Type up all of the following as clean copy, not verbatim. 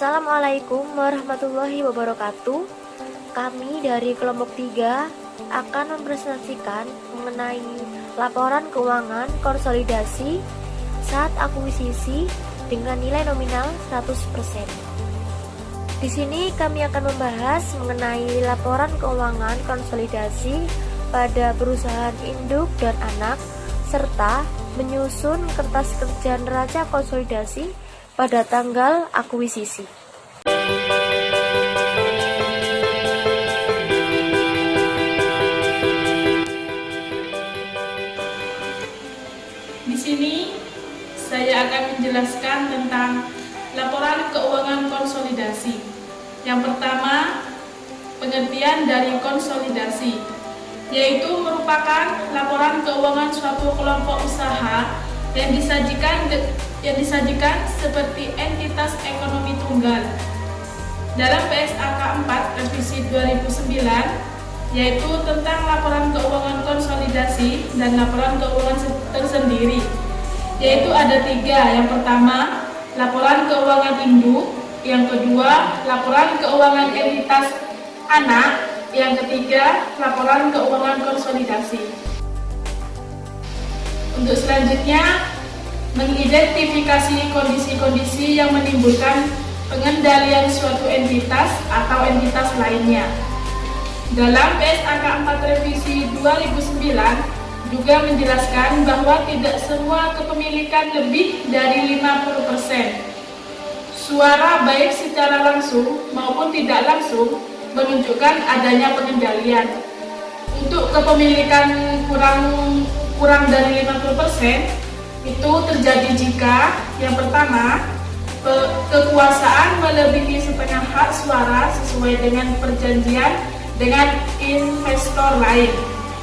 Assalamualaikum warahmatullahi wabarakatuh. Kami dari kelompok 3 akan mempresentasikan mengenai laporan keuangan konsolidasi saat akuisisi dengan nilai nominal 100%. Di sini kami akan membahas mengenai laporan keuangan konsolidasi pada perusahaan induk dan anak serta menyusun kertas kerja neraca konsolidasi pada tanggal akuisisi. Di sini saya akan menjelaskan tentang laporan keuangan konsolidasi. Yang pertama, pengertian dari konsolidasi, yaitu merupakan laporan keuangan suatu kelompok usaha yang disajikan seperti entitas ekonomi tunggal. Dalam PSAK 4 revisi 2009, yaitu tentang laporan keuangan konsolidasi dan laporan keuangan tersendiri, yaitu ada 3. Yang pertama, laporan keuangan induk. Yang kedua, laporan keuangan entitas anak. Yang ketiga, laporan keuangan konsolidasi. Untuk selanjutnya, mengidentifikasi kondisi-kondisi yang menimbulkan pengendalian suatu entitas atau entitas lainnya. Dalam PSAK 4 revisi 2009 juga menjelaskan bahwa tidak semua kepemilikan lebih dari 50% suara baik secara langsung maupun tidak langsung menunjukkan adanya pengendalian. Untuk kepemilikan kurang dari 50% itu terjadi jika yang pertama, kekuasaan melebihi setengah hak suara sesuai dengan perjanjian dengan investor lain.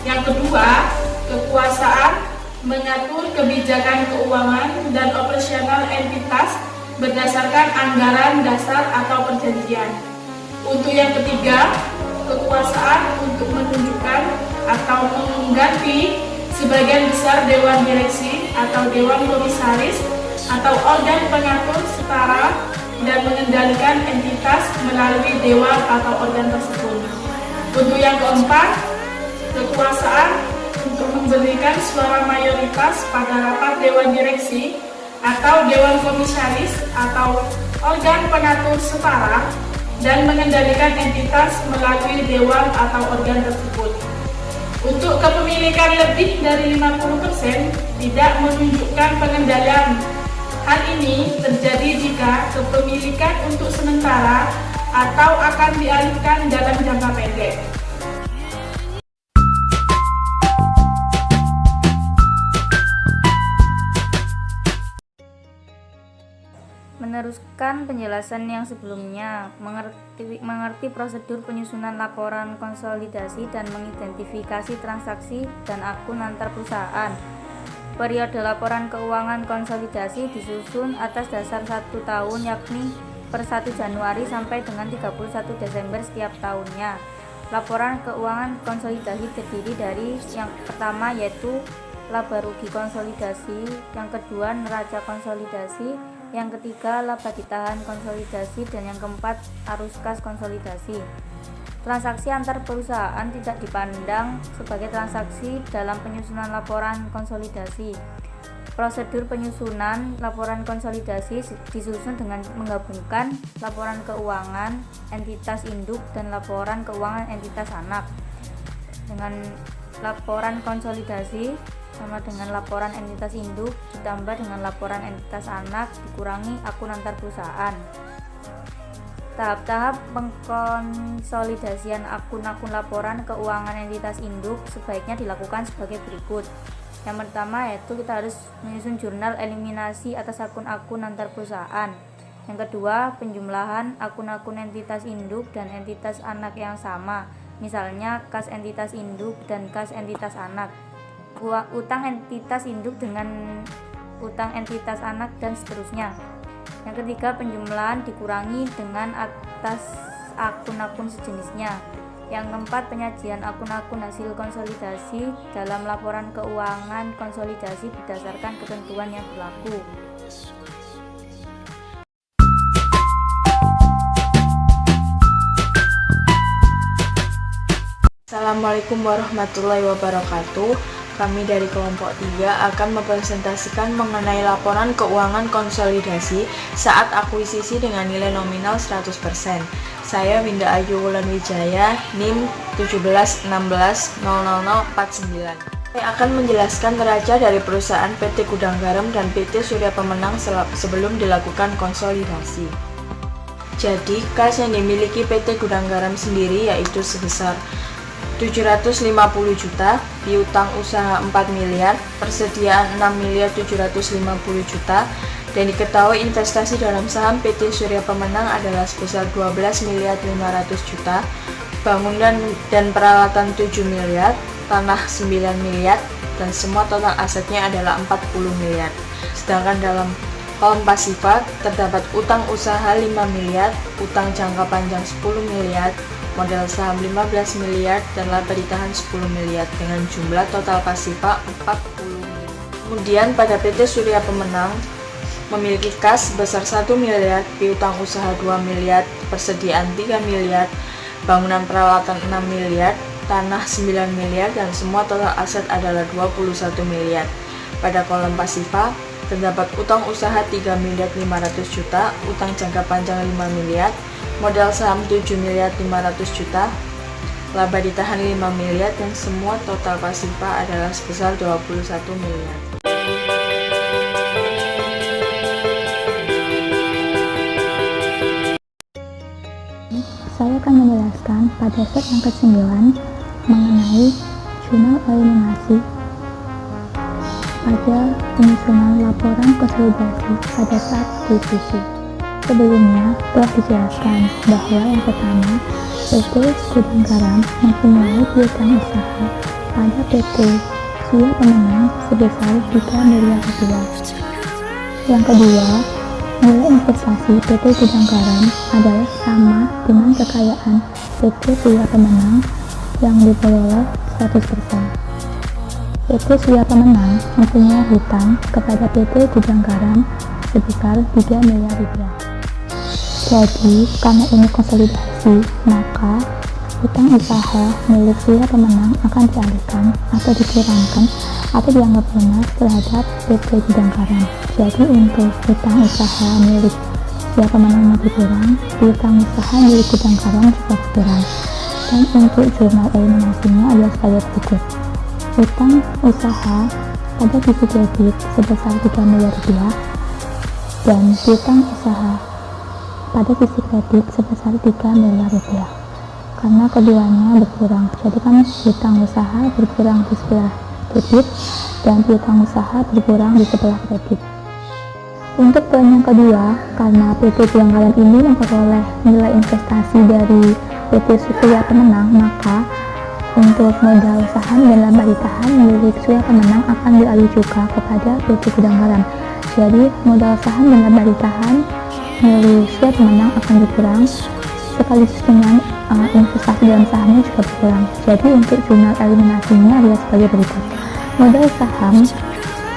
Yang kedua, kekuasaan mengatur kebijakan keuangan dan operasional entitas berdasarkan anggaran dasar atau perjanjian. Untuk yang ketiga, kekuasaan untuk menunjukkan atau mengganti sebagian besar dewan direksi atau dewan komisaris atau organ pengatur setara dan mengendalikan entitas melalui dewan atau organ tersebut. Untuk yang keempat, kekuasaan untuk memberikan suara mayoritas pada rapat dewan direksi atau dewan komisaris atau organ pengatur setara dan mengendalikan entitas melalui dewan atau organ tersebut. Untuk kepemilikan lebih dari 50% tidak menunjukkan pengendalian. Hal ini terjadi jika kepemilikan untuk sementara atau akan dialihkan dalam jangka pendek. Meneruskan penjelasan yang sebelumnya, mengerti prosedur penyusunan laporan konsolidasi dan mengidentifikasi transaksi dan akun antar perusahaan. Periode laporan keuangan konsolidasi disusun atas dasar 1 tahun, yakni per 1 Januari sampai dengan 31 Desember setiap tahunnya. Laporan keuangan konsolidasi terdiri dari yang pertama yaitu laba rugi konsolidasi, yang kedua neraca konsolidasi, yang ketiga laba ditahan konsolidasi, dan yang keempat arus kas konsolidasi. Transaksi antar perusahaan tidak dipandang sebagai transaksi dalam penyusunan laporan konsolidasi. Prosedur penyusunan laporan konsolidasi disusun dengan menggabungkan laporan keuangan entitas induk dan laporan keuangan entitas anak. Dengan laporan konsolidasi sama dengan laporan entitas induk ditambah dengan laporan entitas anak dikurangi akun antar perusahaan. Tahap-tahap pengkonsolidasian akun-akun laporan keuangan entitas induk sebaiknya dilakukan sebagai berikut. Yang pertama yaitu kita harus menyusun jurnal eliminasi atas akun-akun antar perusahaan. Yang kedua, penjumlahan akun-akun entitas induk dan entitas anak yang sama, misalnya kas entitas induk dan kas entitas anak, utang entitas induk dengan utang entitas anak, dan seterusnya. Yang ketiga, penjumlahan dikurangi dengan atas akun-akun sejenisnya. Yang keempat, penyajian akun-akun hasil konsolidasi dalam laporan keuangan konsolidasi berdasarkan ketentuan yang berlaku. Assalamualaikum warahmatullahi wabarakatuh. Kami dari kelompok 3 akan mempresentasikan mengenai laporan keuangan konsolidasi saat akuisisi dengan nilai nominal 100%. Saya Winda Ayu Wulan Wijaya, NIM 171600049. Saya akan menjelaskan neraca dari perusahaan PT Gudang Garam dan PT Surya Pemenang sebelum dilakukan konsolidasi. Jadi, kas yang dimiliki PT Gudang Garam sendiri yaitu sebesar 750 juta, piutang usaha 4 miliar, persediaan 6.750 juta, dan diketahui investasi dalam saham PT Surya Pemenang adalah sebesar 12.500 juta, bangunan dan peralatan 7 miliar, tanah 9 miliar, dan semua total asetnya adalah 40 miliar. Sedangkan dalam kolom pasifa terdapat utang usaha 5 miliar, utang jangka panjang 10 miliar, modal saham 15 miliar, dan laba ditahan 10 miliar dengan jumlah total pasifa 40 miliar. Kemudian pada PT Surya Pemenang memiliki kas sebesar 1 miliar, piutang usaha 2 miliar, persediaan 3 miliar, bangunan peralatan 6 miliar, tanah 9 miliar, dan semua total aset adalah 21 miliar. Pada kolom pasifa terdapat utang usaha 3.500 juta, utang jangka panjang 5 miliar, modal saham 7.500 juta, laba ditahan 5 miliar, dan semua total pasifa adalah sebesar 21 miliar. Saya akan menjelaskan pada set yang ke-9 mengenai jurnal eliminasi pada penyusunan laporan konsolidasi pada saat akuisisi. Sebelumnya telah dijelaskan bahwa yang pertama, PT Gudang Garam mempunyai piutang usaha pada PT Surya Pemenang sebesar 3 miliar rupiah. Yang kedua, nilai investasi PT Gudang Garam adalah sama dengan kekayaan PT Surya Pemenang yang diperoleh 100%. PT Surya Pemenang mempunyai hutang kepada PT Gudang Garam sebesar 3 miliar rupiah. Jadi, karena ini konsolidasi, maka hutang usaha milik Surya Pemenang akan dialihkan atau dikurangkan atau dianggap lunas terhadap PT Gudang Garam. Jadi, untuk hutang usaha milik Surya Pemenang berkurang, hutang usaha milik Gudang Garam juga berkurang. Dan untuk jurnal eliminasinya adalah sebagai berikut. Hutang usaha pada sisi kredit sebesar 3 miliar rupiah dan hutang usaha pada sisi kredit sebesar 3 miliar rupiah. Karena keduanya berkurang, jadi kan hutang usaha berkurang di sebelah debit dan hutang usaha berkurang di sebelah kredit. Untuk poin yang kedua, karena PT Gudang Garam ini memperoleh nilai investasi dari PT Surya Pemenang, maka untuk modal saham dan laba ditahan milik Surya Pemenang akan dialih juga kepada PT Gudang Garam. Jadi modal saham dan laba ditahan milik Surya Pemenang akan berkurang, sekaligus dengan investasi dalam sahamnya juga berkurang. Jadi untuk jurnal eliminasinya adalah sebagai berikut. Modal saham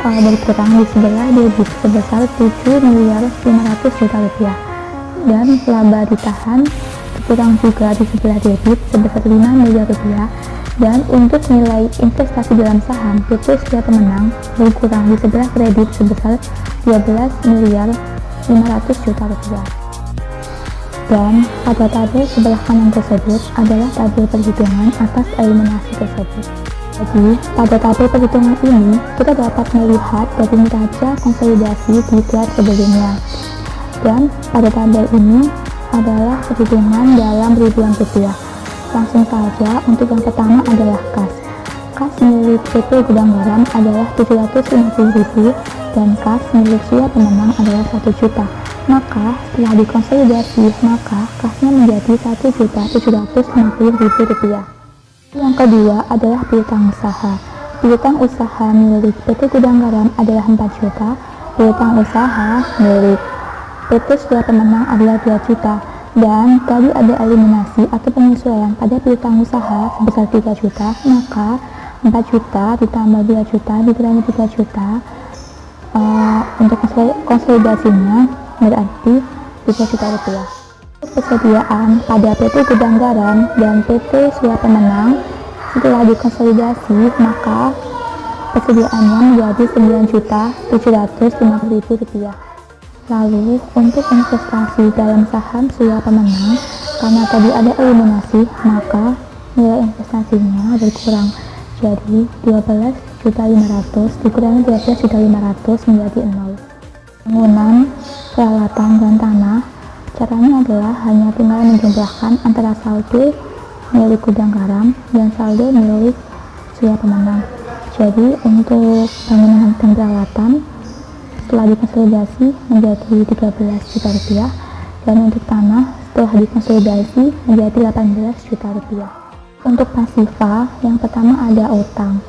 berkurang di sebelah debit sebesar 7.500 juta rupiah, dan laba ditahan berkurang juga di sebelah debit sebesar 5 miliar rupiah, dan untuk nilai investasi dalam saham PT Surya Pemenang berkurang di sebelah kredit sebesar 12.500 juta rupiah. Dan pada tabel sebelah kanan tersebut adalah tabel perhitungan atas eliminasi tersebut. Jadi, pada tabel perhitungan ini kita dapat melihat dari neraca konsolidasi di slide sebelumnya. Dan pada tabel ini adalah perhitungan dalam ribuan rupiah. Langsung saja, untuk yang pertama adalah kas. Kas milik PT Gudang Garam adalah 750.000 dan kas milik Surya Pemenang adalah 1 juta. Maka setelah dikonsolidasi, maka kasnya menjadi 1.750.000 rupiah. Yang kedua adalah piutang usaha. Piutang usaha milik PT Gudang Garam adalah 4 juta. Piutang usaha milik PT Surya Pemenang adalah 2 juta. Dan tadi ada eliminasi atau penyesuaian pada piutang usaha sebesar 3 juta, maka 4 juta ditambah 2 juta dikurangi 3 juta untuk konsolidasinya berarti 3 juta rupiah. Persediaan pada PT Gudang Garam dan PT Surya Pemenang Setelah dikonsolidasi, maka persediaannya menjadi Rp9.750.000. Lalu, untuk investasi dalam saham Surya Pemenang, karena tadi ada eliminasi, maka nilai investasinya berkurang. Jadi, 12.500.000 dikurangi 12.500.000 menjadi 0. Bangunan, peralatan, dan tanah, caranya adalah hanya tinggal menjumlahkan antara saldo milik gudang garam dan saldo milik Surya Pemenang. Jadi, untuk bangunan dan peralatan, setelah dikonsolidasi menjadi Rp13 juta, dan untuk tanah setelah dikonsolidasi menjadi Rp18 juta. Untuk pasifa, yang pertama ada utang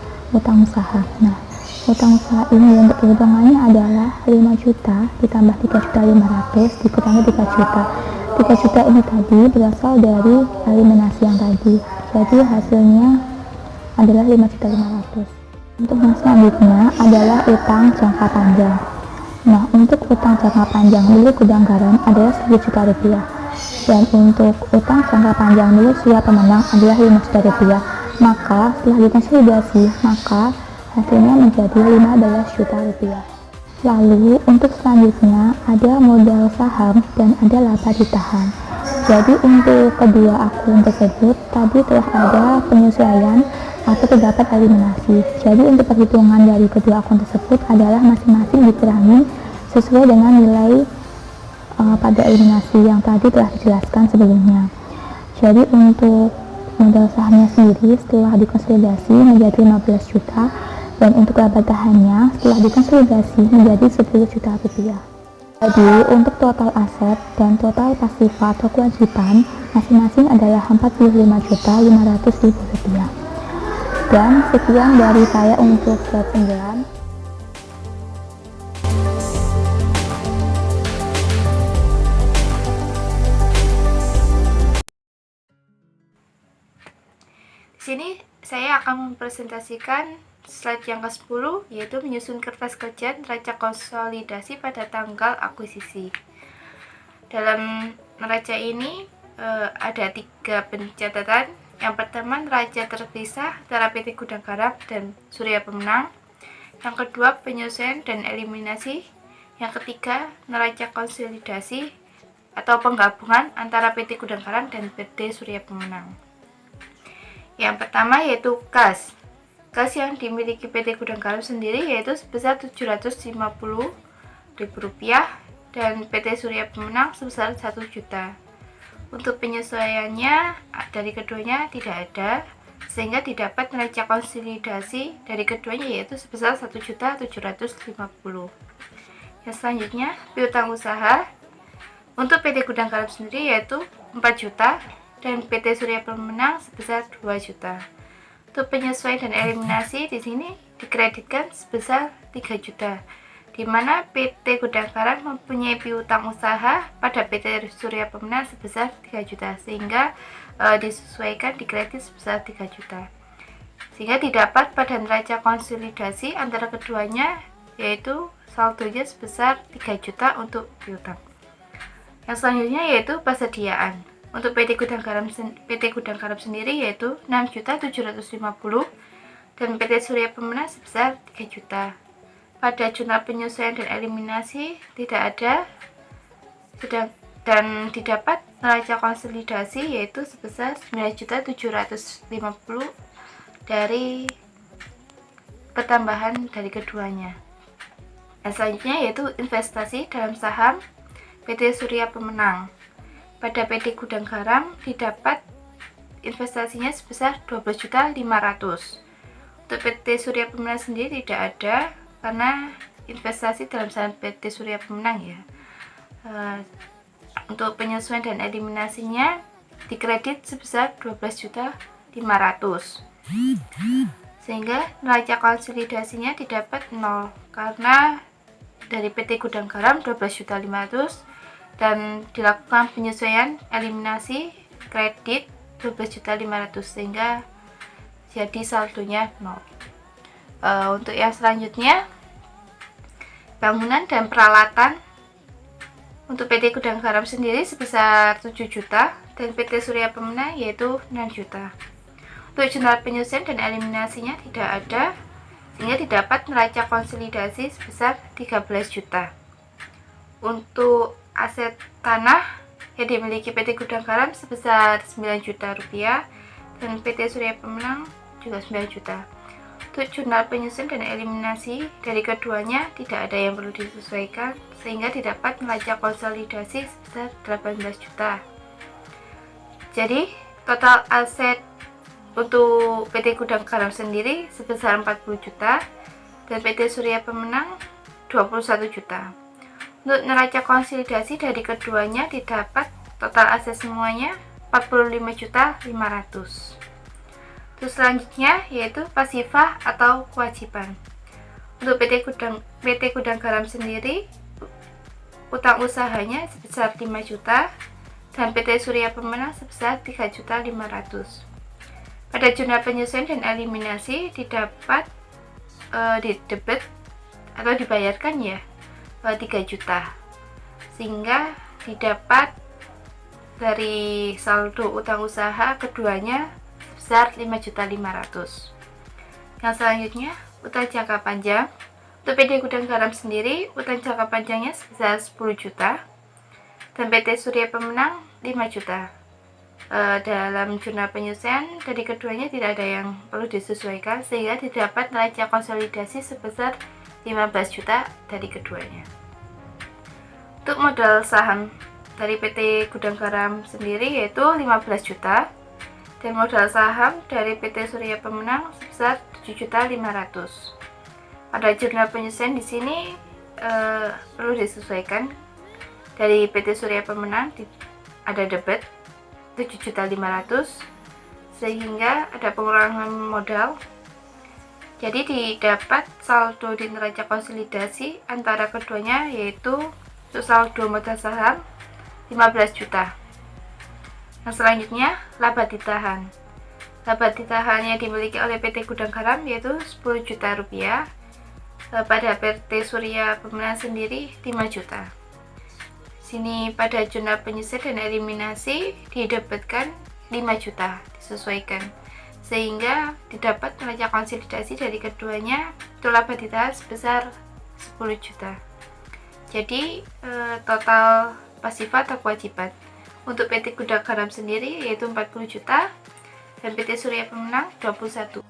usaha. Nah, utang usaha ini untuk perhitungannya adalah 5 juta ditambah 3.500.000 dikurangi 3 juta. 3 juta ini tadi berasal dari eliminasi yang tadi, jadi hasilnya adalah 5.500.000. Untuk yang selanjutnya adalah utang jangka panjang. Nah, untuk utang jangka panjang milik gudang garam adalah Rp10 juta, dan untuk utang jangka panjang milik Surya Pemenang adalah Rp5 juta. Maka setelah dikonsolidasi, maka hasilnya menjadi Rp15 juta. Lalu untuk selanjutnya ada modal saham dan ada laba ditahan. Jadi untuk kedua akun tersebut tadi telah ada penyesuaian atau terdapat eliminasi. Jadi untuk perhitungan dari kedua akun tersebut adalah masing-masing dikurangi sesuai dengan nilai pada eliminasi yang tadi telah dijelaskan sebelumnya. Jadi untuk modal sahamnya sendiri setelah dikonsolidasi menjadi Rp15 juta, dan untuk laba tahannya setelah dikonsolidasi menjadi Rp10 juta. Jadi untuk total aset dan total pasifa atau kewajiban masing-masing adalah Rp45.500.000. Dan sekian dari saya untuk slide 9. Di sini saya akan mempresentasikan slide yang ke-10, yaitu menyusun kertas kerja neraca konsolidasi pada tanggal akuisisi. Dalam neraca ini ada 3 pencatatan. Yang pertama, neraca terpisah antara PT Gudang Garam dan Surya Pemenang. Yang kedua, penyesuaian dan eliminasi. Yang ketiga, neraca konsolidasi atau penggabungan antara PT Gudang Garam dan PT Surya Pemenang. Yang pertama yaitu kas. Kas yang dimiliki PT Gudang Garam sendiri yaitu sebesar Rp750.000 dan PT Surya Pemenang sebesar 1 juta. Untuk penyesuaiannya dari keduanya tidak ada, sehingga didapat neraca konsolidasi dari keduanya yaitu sebesar 1.750.000. Yang selanjutnya, piutang usaha. Untuk PT Gudang Garam sendiri yaitu 4 juta dan PT Surya Pemenang sebesar 2 juta. Untuk penyesuaian dan eliminasi di sini dikreditkan sebesar 3 juta, di mana PT Gudang Garam mempunyai piutang usaha pada PT Surya Pemenang sebesar 3 juta, sehingga disesuaikan dikredit sebesar 3 juta. Sehingga didapat pada neraca konsolidasi antara keduanya yaitu saldonya sebesar 3 juta untuk piutang. Yang selanjutnya yaitu persediaan. Untuk PT Gudang Garam sendiri yaitu 6.750.000 dan PT Surya Pemenang sebesar 3 juta. Pada jurnal penyesuaian dan eliminasi tidak ada, dan didapat neraca konsolidasi yaitu sebesar 9.750.000 dari pertambahan dari keduanya. Yang selanjutnya yaitu investasi dalam saham PT Surya Pemenang. Pada PT Gudang Garam didapat investasinya sebesar 12.500.000. Untuk PT Surya Pemenang sendiri tidak ada karena investasi dalam saham PT Surya Pemenang ya. Untuk penyesuaian dan eliminasinya dikredit sebesar 12.500.000, sehingga neraca konsolidasinya didapat 0 karena dari PT Gudang Garam 12.500.000 dan dilakukan penyesuaian eliminasi kredit 12.500.000 sehingga jadi saldonya 0. Untuk yang selanjutnya, bangunan dan peralatan. Untuk PT Gudang Garam sendiri sebesar 7 juta dan PT Surya Pemenang yaitu 6 juta. Untuk jurnal penyusun dan eliminasinya tidak ada, sehingga didapat neraca konsolidasi sebesar 13 juta. Untuk aset tanah yang dimiliki PT Gudang Garam sebesar 9 juta rupiah dan PT Surya Pemenang juga 9 juta. Untuk jurnal penyusun dan eliminasi dari keduanya tidak ada yang perlu disesuaikan, sehingga didapat neraca konsolidasi sebesar 18 juta. Jadi total aset untuk PT Gudang Garam sendiri sebesar 40 juta dan PT Surya Pemenang 21 juta. Untuk neraca konsolidasi dari keduanya didapat total aset semuanya 45.500.000. Terus selanjutnya yaitu pasifah atau kewajiban. Untuk PT Gudang Garam sendiri utang usahanya sebesar 5 juta dan PT Surya Pemenang sebesar 3.500.000. Pada jurnal penyusun dan eliminasi didapat didebit atau dibayarkan 3 juta, sehingga didapat dari saldo utang usaha keduanya sebesar 5.500.000. Yang selanjutnya utang jangka panjang. Untuk PT Gudang Garam sendiri utang jangka panjangnya sebesar 10 juta dan PT Surya Pemenang 5 juta. Dalam jurnal penyusun dari keduanya tidak ada yang perlu disesuaikan, sehingga didapat neraca konsolidasi sebesar 15 juta dari keduanya. Untuk modal saham dari PT Gudang Garam sendiri yaitu 15 juta dan modal saham dari PT Surya Pemenang sebesar 7.500.000. Pada jurnal penyusun di sini perlu disesuaikan. Dari PT Surya Pemenang ada debit 7.500.000, sehingga ada pengurangan modal. Jadi didapat saldo di neraca konsolidasi antara keduanya yaitu untuk saldo modal saham 15 juta. Yang selanjutnya laba ditahan. Laba ditahan yang dimiliki oleh PT Gudang Garam yaitu 10 juta rupiah. Pada PT Surya Pemenang sendiri 5 juta. Sini pada jurnal penyusun dan eliminasi didebitkan 5 juta, disesuaikan, sehingga didapat neraca konsolidasi dari keduanya untuk laba ditahan sebesar 10 juta. Jadi total pasifah atau kewajiban untuk PT Gudang Garam sendiri yaitu 40 juta dan PT Surya Pemenang 21.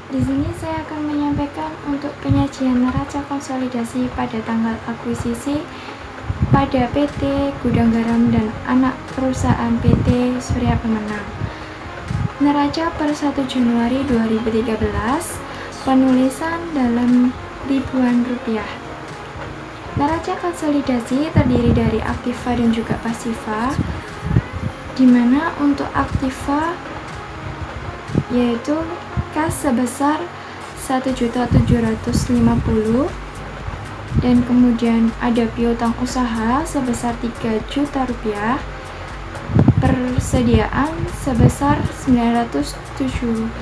Di sini saya akan menyampaikan untuk penyajian neraca konsolidasi pada tanggal akuisisi pada PT Gudang Garam dan anak perusahaan PT Surya Pemenang. Neraca per 1 Januari 2013, penulisan dalam ribuan rupiah. Neraca konsolidasi terdiri dari aktiva dan juga pasifa, di mana untuk aktiva yaitu kas sebesar 1.750.000 dan kemudian ada piutang usaha sebesar 3 juta rupiah, persediaan sebesar 9.750.000,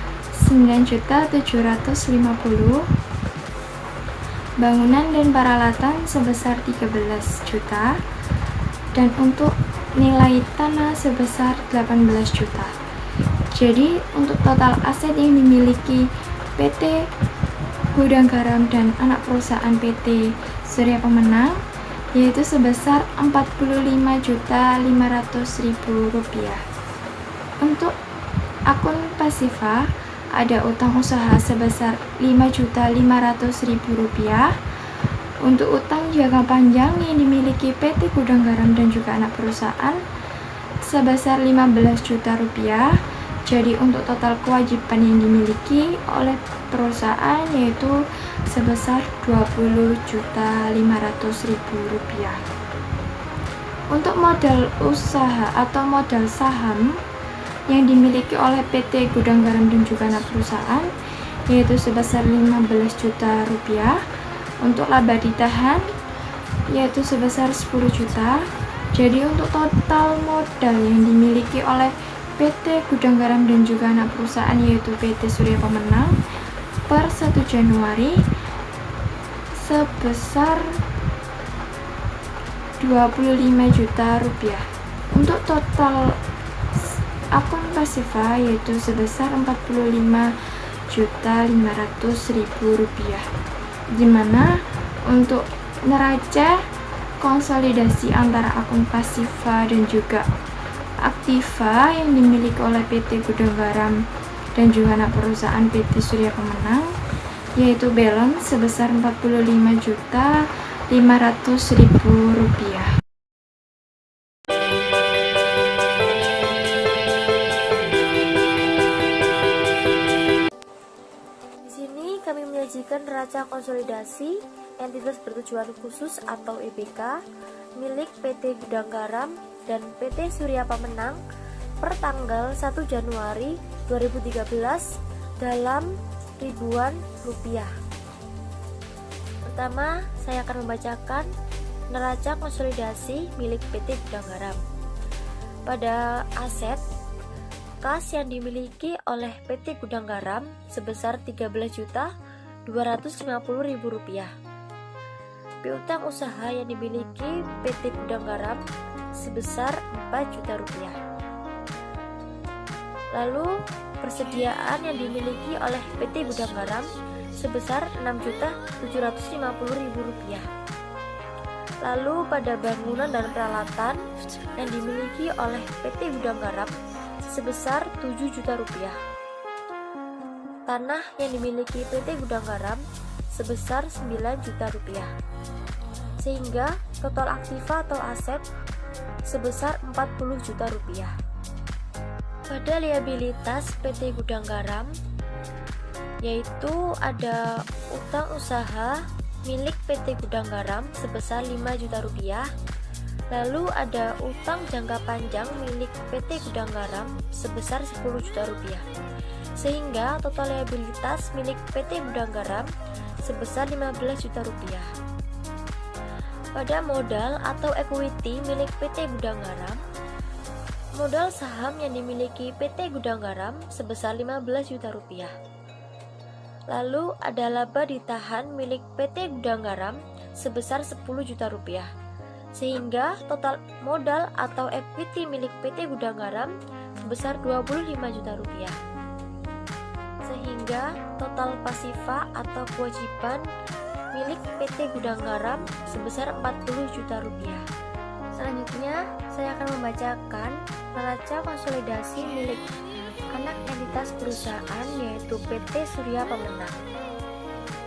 bangunan dan peralatan sebesar 13 juta, dan untuk nilai tanah sebesar 18 juta. Jadi untuk total aset yang dimiliki PT Gudang Garam dan anak perusahaan PT Surya Pemenang yaitu sebesar Rp45.500.000. Untuk akun pasifa ada utang usaha sebesar Rp5.500.000. Untuk utang jangka panjang yang dimiliki PT Gudang Garam dan juga anak perusahaan sebesar Rp15 juta. Jadi untuk total kewajiban yang dimiliki oleh perusahaan yaitu sebesar Rp20.500.000. Untuk modal usaha atau modal saham yang dimiliki oleh PT Gudang Garam dan juga anak perusahaan yaitu sebesar Rp15 juta. Untuk laba ditahan yaitu sebesar 10 juta. Jadi untuk total modal yang dimiliki oleh PT Gudang Garam dan juga anak perusahaan yaitu PT Surya Pemenang per 1 Januari sebesar 25 juta rupiah. Untuk total akun pasifa yaitu sebesar 45.500.000 rupiah, dimana untuk neraca konsolidasi antara akun pasifa dan juga aktiva yang dimiliki oleh PT Gudang Garam dan juga anak perusahaan PT Surya Pemenang yaitu balance sebesar 45.500.000 rupiah. Di sini kami menyajikan neraca konsolidasi entitas bertujuan khusus atau EBK milik PT Gudang Garam dan PT Surya Pemenang per tanggal 1 Januari 2013 dalam ribuan rupiah. Pertama, saya akan membacakan neraca konsolidasi milik PT Gudang Garam. Pada aset, kas yang dimiliki oleh PT Gudang Garam sebesar Rp13.250.000. Piutang usaha yang dimiliki PT Gudang Garam sebesar Rp4 juta. Lalu persediaan yang dimiliki oleh PT Gudang Garam sebesar Rp6.750.000. Lalu pada bangunan dan peralatan yang dimiliki oleh PT Gudang Garam sebesar Rp7 juta. Tanah yang dimiliki PT Gudang Garam sebesar Rp9 juta. Sehingga total aktiva atau aset sebesar Rp40 juta. Pada liabilitas PT Gudang Garam yaitu ada utang usaha milik PT Gudang Garam sebesar Rp5 juta. Lalu ada utang jangka panjang milik PT Gudang Garam sebesar Rp10 juta. Sehingga total liabilitas milik PT Gudang Garam sebesar Rp15 juta. Pada modal atau equity milik PT Gudang Garam, modal saham yang dimiliki PT Gudang Garam sebesar Rp15 juta. Lalu ada laba ditahan milik PT Gudang Garam sebesar Rp10 juta. Sehingga total modal atau equity milik PT Gudang Garam sebesar Rp25 juta. Sehingga total pasifa atau kewajiban milik PT Gudang Garam sebesar Rp40 juta. Selanjutnya, saya akan membacakan neraca konsolidasi milik anak entitas perusahaan yaitu PT Surya Pemenang.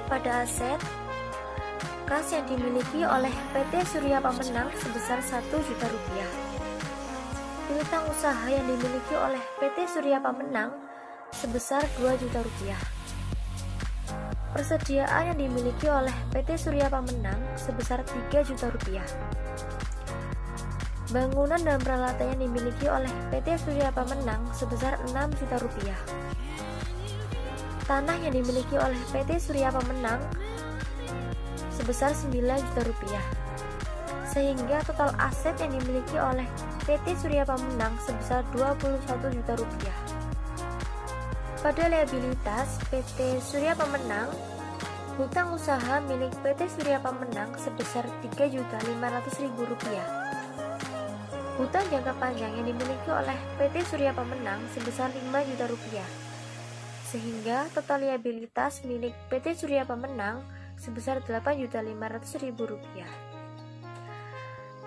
Pada aset, kas yang dimiliki oleh PT Surya Pemenang sebesar Rp1 juta. Piutang usaha yang dimiliki oleh PT Surya Pemenang sebesar Rp2 juta. Persediaan yang dimiliki oleh PT Surya Pemenang sebesar Rp3 juta. Bangunan dan peralatan yang dimiliki oleh PT Surya Pemenang sebesar Rp6 juta. Tanah yang dimiliki oleh PT Surya Pemenang sebesar Rp9 juta. Sehingga total aset yang dimiliki oleh PT Surya Pemenang sebesar Rp21 juta. Pada liabilitas PT Surya Pemenang, hutang usaha milik PT Surya Pemenang sebesar Rp3.500.000. Hutang jangka panjang yang dimiliki oleh PT Surya Pemenang sebesar Rp5 juta. Sehingga total liabilitas milik PT Surya Pemenang sebesar Rp8.500.000.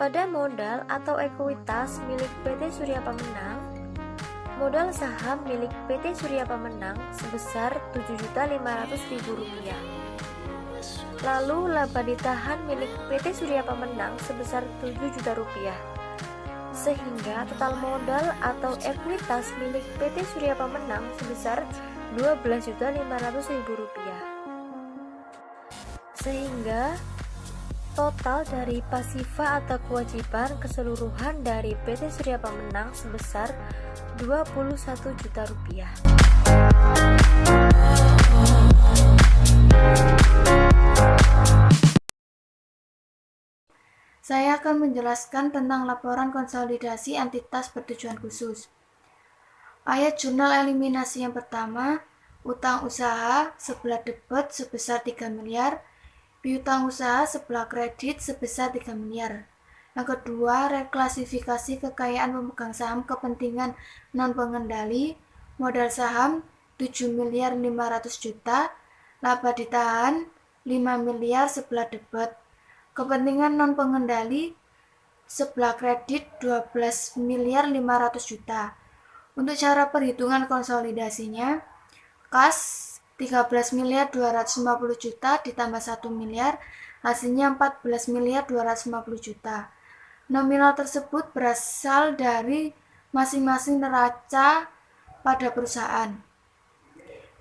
Pada modal atau ekuitas milik PT Surya Pemenang, modal saham milik PT Surya Pemenang sebesar Rp7.500.000. Lalu laba ditahan milik PT Surya Pemenang sebesar Rp7 juta. Sehingga total modal atau ekuitas milik PT Surya Pemenang sebesar Rp12.500.000. Sehingga total dari pasifa atau kewajiban keseluruhan dari PT Surya Pemenang sebesar Rp21 juta. Saya akan menjelaskan tentang laporan konsolidasi entitas bertujuan khusus. Ayat jurnal eliminasi yang pertama, utang usaha sebelah debit sebesar 3 miliar, piutang usaha sebelah kredit sebesar 3 miliar. Yang kedua, reklasifikasi kekayaan pemegang saham kepentingan non-pengendali, modal saham 7.500.000.000, laba ditahan 5 miliar sebelah debit. Kepentingan non-pengendali sebelah kredit 12.500.000.000. Untuk cara perhitungan konsolidasinya, kas 13.250.000.000 ditambah 1 miliar, hasilnya 14.250.000.000. Nominal tersebut berasal dari masing-masing neraca pada perusahaan.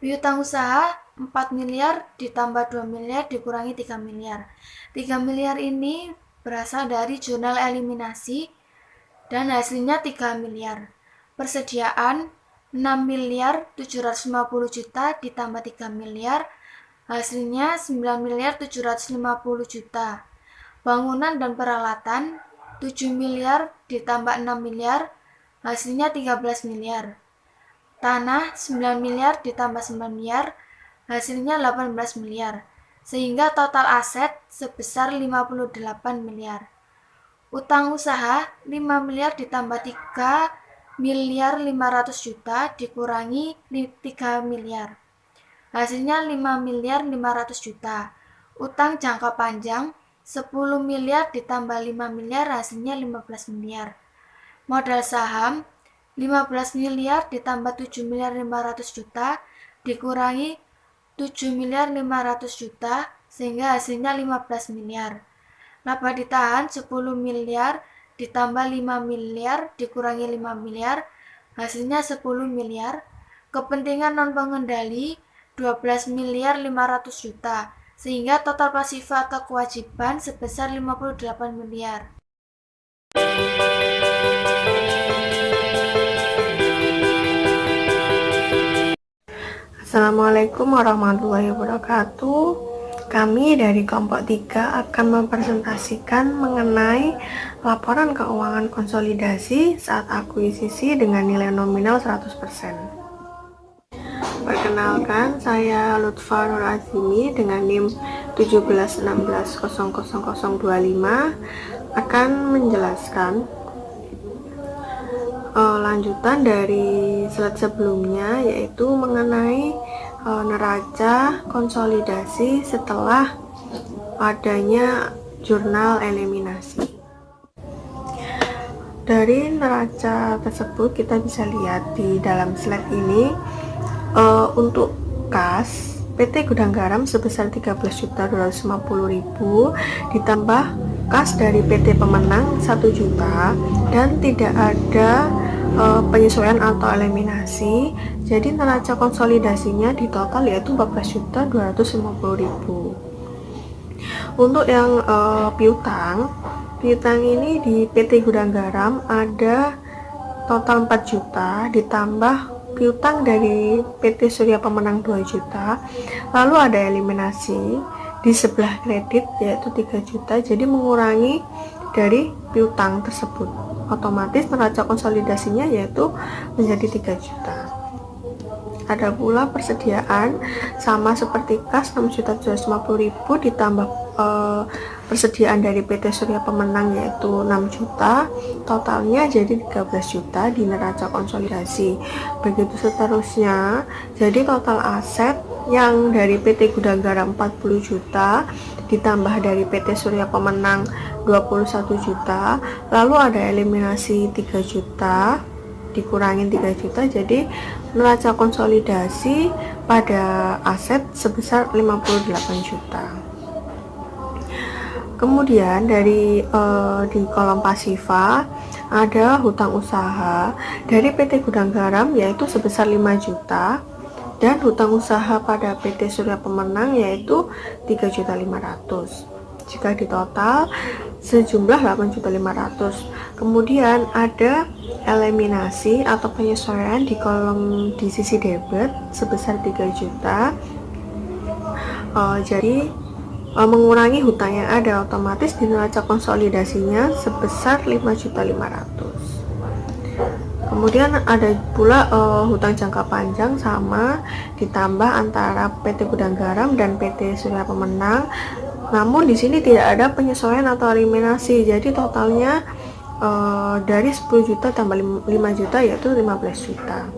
Piutang usaha 4 miliar ditambah 2 miliar dikurangi 3 miliar. 3 miliar ini berasal dari jurnal eliminasi dan hasilnya 3 miliar. Persediaan 6.750.000.000 ditambah 3 miliar, hasilnya 9.750.000.000. Bangunan dan peralatan 7 miliar ditambah 6 miliar, hasilnya 13 miliar. Tanah 9 miliar ditambah 9 miliar, hasilnya 18 miliar. Sehingga total aset sebesar 58 miliar. Utang usaha 5 miliar ditambah 3.500.000.000 dikurangi 3 miliar. Hasilnya 5.500.000.000. Utang jangka panjang 10 miliar ditambah 5 miliar, hasilnya 15 miliar. Modal saham 15 miliar ditambah 7.500.000.000 dikurangi 7.500.000.000 sehingga hasilnya 15 miliar. Laba ditahan 10 miliar ditambah 5 miliar dikurangi 5 miliar, hasilnya 10 miliar. Kepentingan non-pengendali 12.500.000.000 sehingga total pasifa atau kewajiban sebesar 58 miliar. Assalamualaikum warahmatullahi wabarakatuh. Kami dari kelompok 3 akan mempresentasikan mengenai laporan keuangan konsolidasi saat akuisisi dengan nilai nominal 100%. Perkenalkan, saya Lutfa Nur Azimi dengan NIM 171600025 akan menjelaskan lanjutan dari slide sebelumnya, yaitu mengenai neraca konsolidasi setelah adanya jurnal eliminasi. Dari neraca tersebut kita bisa lihat di dalam slide ini, untuk kas PT Gudang Garam sebesar 13.250.000 ditambah kas dari PT Pemenang 1 juta dan tidak ada penyesuaian atau eliminasi, jadi neraca konsolidasinya di total yaitu 14.250.000. Untuk yang piutang ini di PT Gudang Garam ada total 4 juta ditambah piutang dari PT Surya Pemenang 2 juta, lalu ada eliminasi di sebelah kredit yaitu 3 juta, jadi mengurangi dari piutang tersebut, otomatis neraca konsolidasinya yaitu menjadi 3 juta. Ada pula persediaan sama seperti kas 6.750.000 ditambah persediaan dari PT Surya Pemenang yaitu 6 juta, totalnya jadi 13 juta di neraca konsolidasi. Begitu seterusnya, jadi total aset yang dari PT Gudang Garam 40 juta ditambah dari PT Surya Pemenang 21 juta, lalu ada eliminasi 3 juta dikurangin 3 juta, jadi neraca konsolidasi pada aset sebesar 58 juta. Kemudian dari di kolom pasifa ada hutang usaha dari PT Gudang Garam yaitu sebesar 5 juta dan hutang usaha pada PT Surya Pemenang yaitu 3.500.000. Jika ditotal sejumlah 8.500.000. Kemudian ada eliminasi atau penyesuaian di kolom di sisi debit sebesar 3 juta. Jadi mengurangi hutang yang ada, otomatis di neraca konsolidasinya sebesar 5.500.000. Kemudian ada pula hutang jangka panjang sama ditambah antara PT Gudang Garam dan PT Surya Pemenang Namun di sini tidak ada penyesuaian atau eliminasi, jadi totalnya dari 10 juta tambah 5 juta yaitu 15 juta.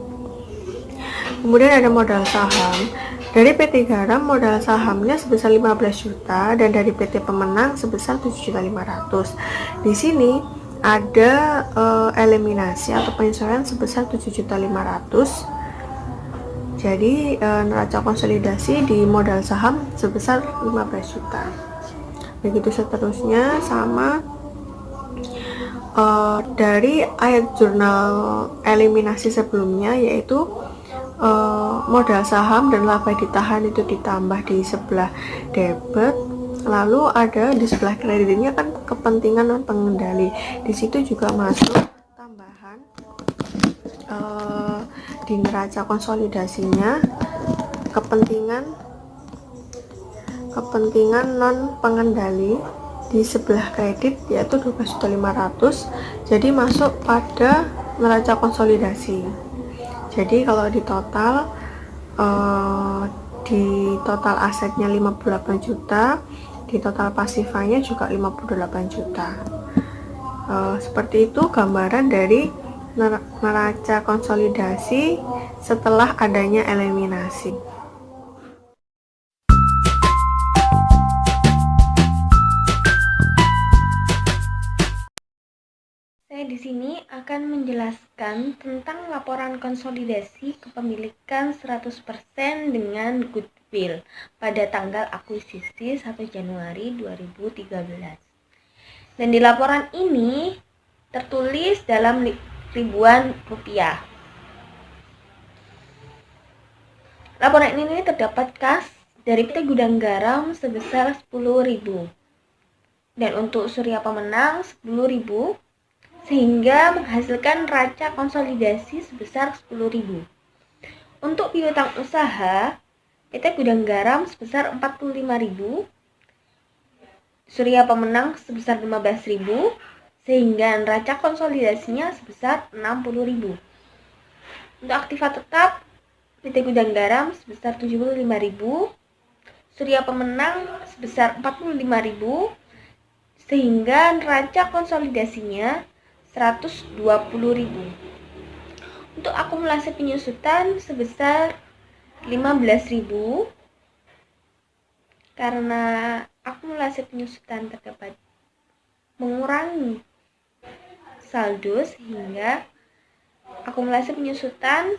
Kemudian ada modal saham. Dari PT Garam modal sahamnya sebesar 15 juta dan dari PT Pemenang sebesar 7.500.000. Di sini ada eliminasi atau penyesuaian sebesar 7.500.000. Jadi neraca konsolidasi di modal saham sebesar 15 juta. Begitu seterusnya sama dari ayat jurnal eliminasi sebelumnya, yaitu modal saham dan laba ditahan itu ditambah di sebelah debit, lalu ada di sebelah kreditnya kan kepentingan non pengendali. Di situ juga masuk tambahan di neraca konsolidasinya kepentingan non pengendali di sebelah kredit yaitu 12.500.000, jadi masuk pada neraca konsolidasi. Jadi kalau di total asetnya 58 juta, di total pasifanya juga 58 juta. Seperti itu gambaran dari neraca konsolidasi setelah adanya eliminasi. Saya di sini akan menjelaskan tentang laporan konsolidasi kepemilikan 100% dengan goodwill pada tanggal akuisisi 1 Januari 2013. Dan di laporan ini tertulis dalam ribuan rupiah. Laporan ini terdapat kas dari PT Gudang Garam sebesar 10.000 dan untuk Surya Pemenang 10.000, sehingga menghasilkan neraca konsolidasi sebesar 10.000. Untuk piutang usaha, PT Gudang Garam sebesar 45.000, Surya Pemenang sebesar 15.000, sehingga neraca konsolidasinya sebesar 60.000. Untuk aktiva tetap, PT Gudang Garam sebesar 75.000, Surya Pemenang sebesar 45.000, sehingga neraca konsolidasinya 120.000. Untuk akumulasi penyusutan sebesar 15.000, karena akumulasi penyusutan terdapat mengurangi saldo, sehingga akumulasi penyusutan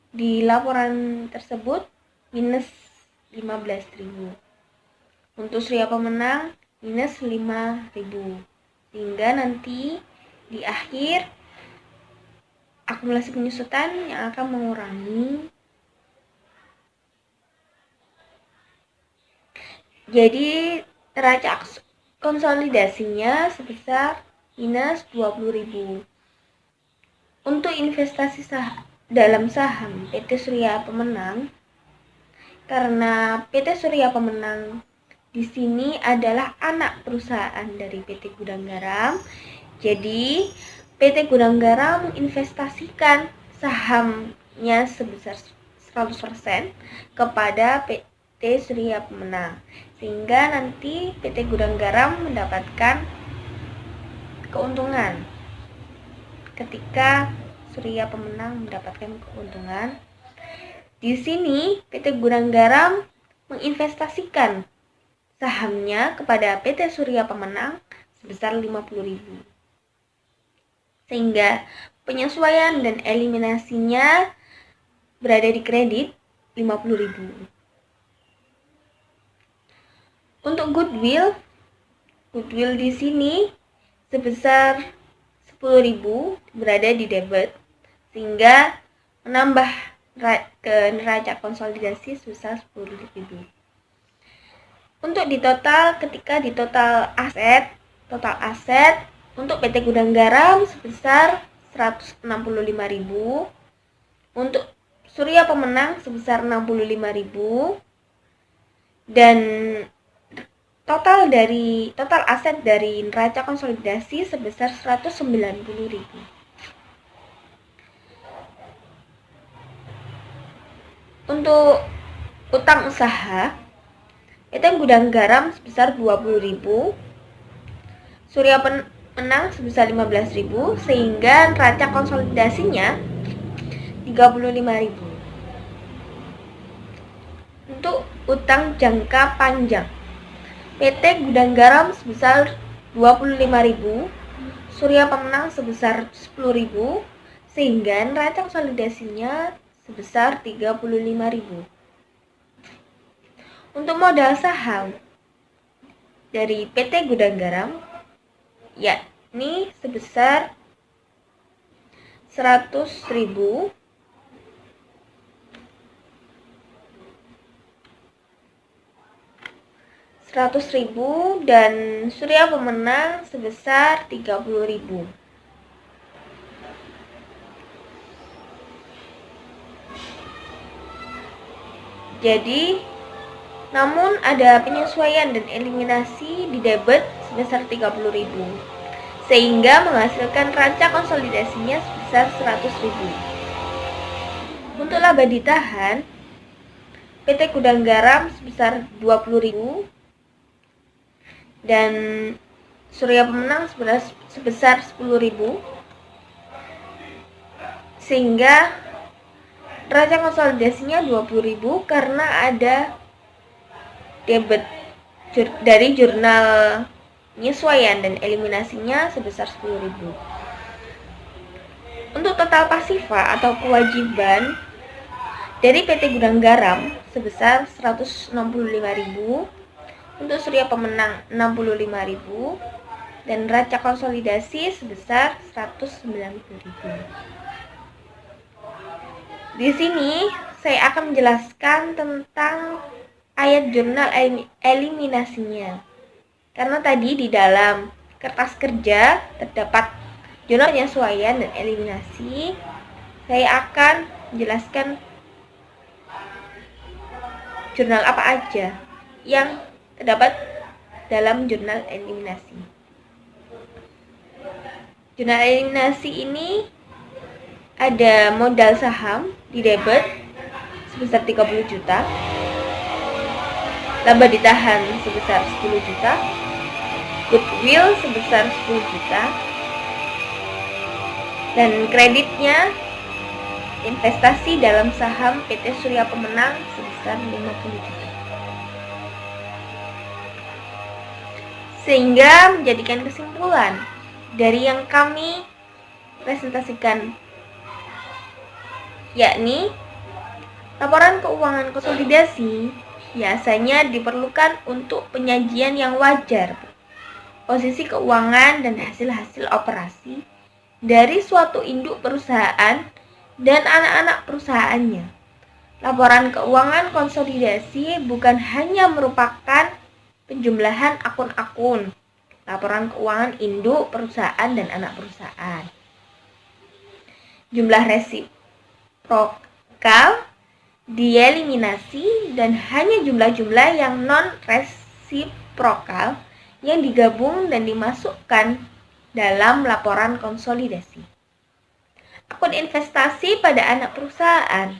di laporan tersebut minus 15.000. Untuk Surya Pemenang minus 5.000, sehingga nanti di akhir akumulasi penyusutan yang akan mengurangi. Jadi neraca konsolidasinya sebesar minus 20.000. Untuk investasi dalam saham PT Surya Pemenang, karena PT Surya Pemenang di sini adalah anak perusahaan dari PT Gudang Garam, jadi PT Gudang Garam menginvestasikan sahamnya sebesar 100% kepada PT Surya Pemenang, sehingga nanti PT Gudang Garam mendapatkan keuntungan ketika Surya Pemenang mendapatkan keuntungan. Di sini PT Gudang Garam menginvestasikan sahamnya kepada PT Surya Pemenang sebesar 50.000. Sehingga penyesuaian dan eliminasinya berada di kredit 50.000. Untuk goodwill di sini sebesar 10.000 berada di debit, sehingga menambah ke neraca konsolidasi sebesar 10.000. Untuk di total, ketika di total aset untuk PT Gudang Garam sebesar 165.000, untuk Surya Pemenang sebesar 65.000, dan total aset dari neraca konsolidasi sebesar 190.000. Untuk utang usaha PT Gudang Garam sebesar 20.000, Surya Pemenang sebesar 15.000, sehingga neraca konsolidasinya 35.000. Untuk utang jangka panjang, PT Gudang Garam sebesar 25.000, Surya Pemenang sebesar 10.000, sehingga neraca konsolidasinya sebesar 35.000. Untuk modal saham dari PT Gudang Garam yakni sebesar 100.000, dan Surya Pemenang sebesar 30.000. Jadi, namun ada penyesuaian dan eliminasi di debit sebesar 30.000, sehingga menghasilkan neraca konsolidasinya sebesar 100.000. Untuk laba ditahan, PT Gudang Garam sebesar 20.000 dan Surya Pemenang sebesar 10.000, sehingga neraca konsolidasinya 20.000 karena ada debit dari jurnal penyesuaian dan eliminasinya sebesar 10.000. Untuk total pasifa atau kewajiban dari PT Gudang Garam sebesar 165.000, untuk Surya Pemenang 65.000, dan neraca konsolidasi sebesar 190.000. Di sini saya akan menjelaskan tentang ayat jurnal eliminasinya. Karena tadi di dalam kertas kerja terdapat jurnal penyesuaian dan eliminasi, saya akan menjelaskan jurnal apa aja yang terdapat dalam jurnal eliminasi. Jurnal eliminasi ini ada modal saham di debit sebesar 30 juta, laba ditahan sebesar 10 juta, goodwill sebesar 10 juta, dan kreditnya investasi dalam saham PT Surya Pemenang sebesar 50 juta. Sehingga menjadikan kesimpulan dari yang kami presentasikan, yakni laporan keuangan konsolidasi biasanya diperlukan untuk penyajian yang wajar posisi keuangan dan hasil-hasil operasi dari suatu induk perusahaan dan anak-anak perusahaannya. Laporan keuangan konsolidasi bukan hanya merupakan penjumlahan akun-akun laporan keuangan induk perusahaan dan anak perusahaan. Jumlah resiprokal dieliminasi dan hanya jumlah-jumlah yang non-resiprokal yang digabung dan dimasukkan dalam laporan konsolidasi. Akun investasi pada anak perusahaan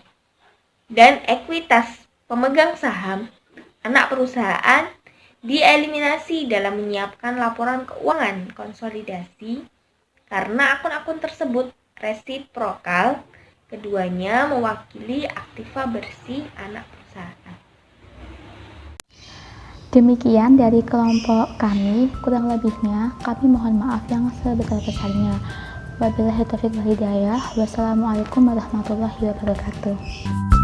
dan ekuitas pemegang saham anak perusahaan dieliminasi dalam menyiapkan laporan keuangan konsolidasi karena akun-akun tersebut resiprokal, keduanya mewakili aktiva bersih anak perusahaan. Demikian dari kelompok kami, kurang lebihnya kami mohon maaf yang sebesar-besarnya. Wabillahi taufiq wal hidayah. Wassalamualaikum warahmatullahi wabarakatuh.